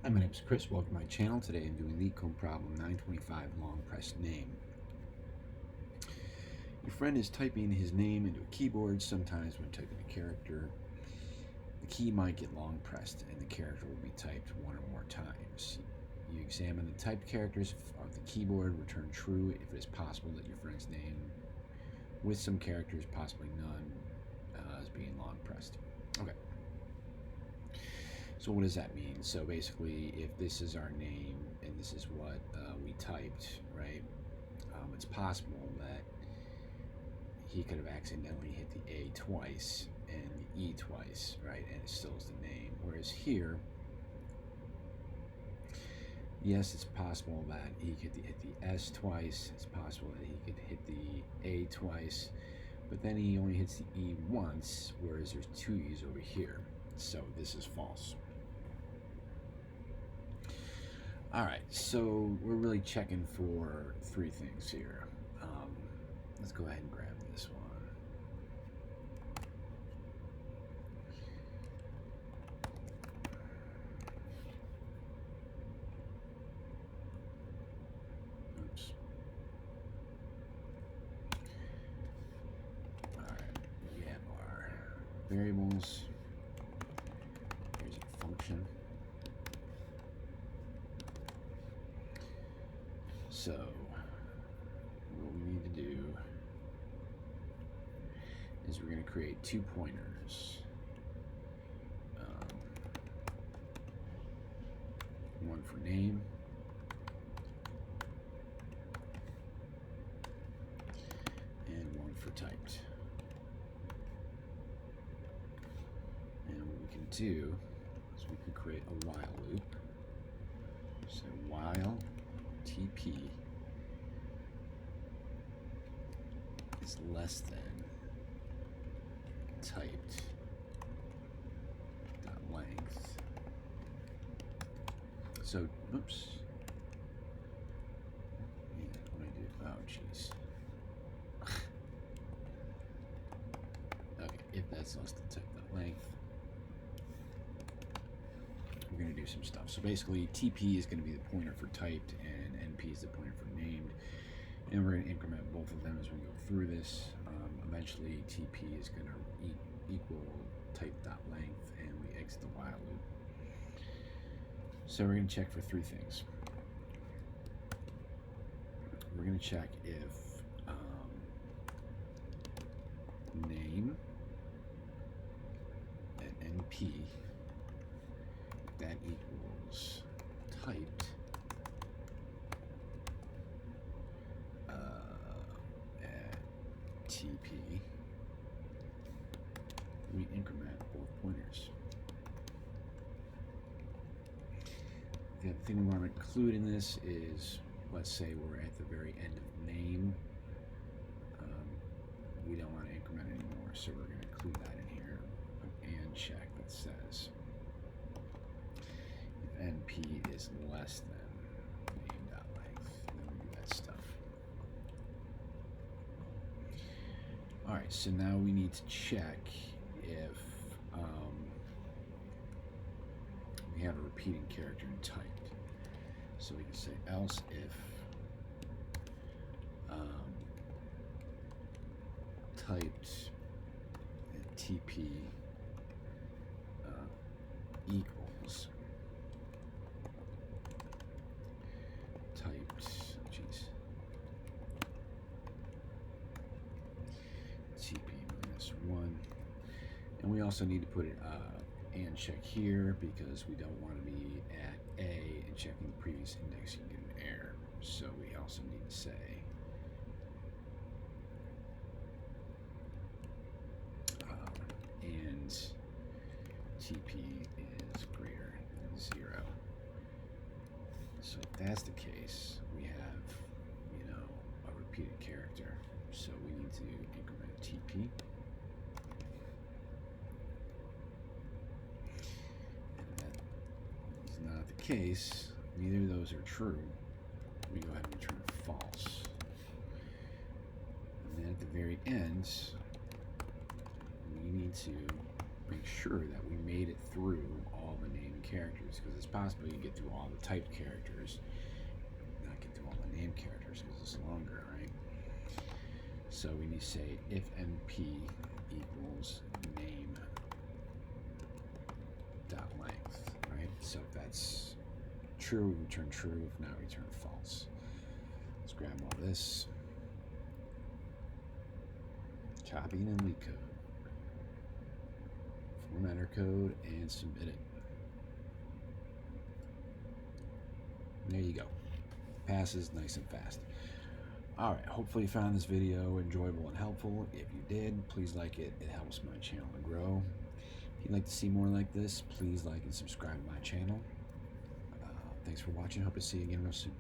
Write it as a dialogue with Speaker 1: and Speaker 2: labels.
Speaker 1: Hi, my name is Chris. Welcome to my channel. Today I'm doing Leetcode problem 925, long press name. Your friend is typing his name into a keyboard. Sometimes when typing a character, the key might get long pressed and the character will be typed one or more times. You examine the typed characters of the keyboard, return true if it is possible that your friend's name with some characters, possibly none, is being long pressed. Okay. So what does that mean? So basically, if this is our name and this is what we typed, right, it's possible that he could have accidentally hit the A twice and the E twice, right, and it still is the name. Whereas here, yes, it's possible that he could hit the S twice. It's possible that he could hit the A twice, but then he only hits the E once, whereas there's two E's over here. So this is false. All right, so we're really checking for three things here. Let's go ahead and grab this one. Oops. All right, we have our variables. Here's a function. So what we need to do is we're going to create two pointers. One for name and one for typed. And what we can do is we can create a while loop. So while TP is less than typed dot length. So, oops. And what I do? Oh, jeez. Okay, if that's less than typed dot length, we're going to do some stuff. So basically, TP is going to be the pointer for typed, and NP is the pointer for named. And we're going to increment both of them as we go through this. Eventually, TP is going to equal type.length, and we exit the while loop. So we're going to check for three things. We're going to check if name at NP, that equals typed at TP, we increment both pointers. The other thing we want to include in this is, let's say we're at the very end of name. We don't want to increment anymore, so we're going to include that in here. And check that says if NP is less than name.length, then we do that stuff. All right, so now we need to check if we have a repeating character in typed. So we can say else if typed and TP equals typed, TP minus 1. And we also need to put it and check here because we don't want to be at A and checking the previous index and get an error. So we also need to say and TP is greater than 0. So if that's the case, we have, a repeated character. So we need to increment TP. Not the case, neither of those are true, we go ahead and return false. And then at the very end, we need to make sure that we made it through all the named characters, because it's possible you get through all the typed characters, not get through all the named characters because it's longer, right? So we need to say if np equals name dot length, right? So if that's true, we return true. If not, return false. Let's grab all this, copy it in Leetcode, format our code, and submit it. There you go. Passes nice and fast. All right, hopefully you found this video enjoyable and helpful. If you did, please like it. It helps my channel to grow. If you'd like to see more like this, please like and subscribe to my channel. Thanks for watching. Hope to see you again real soon.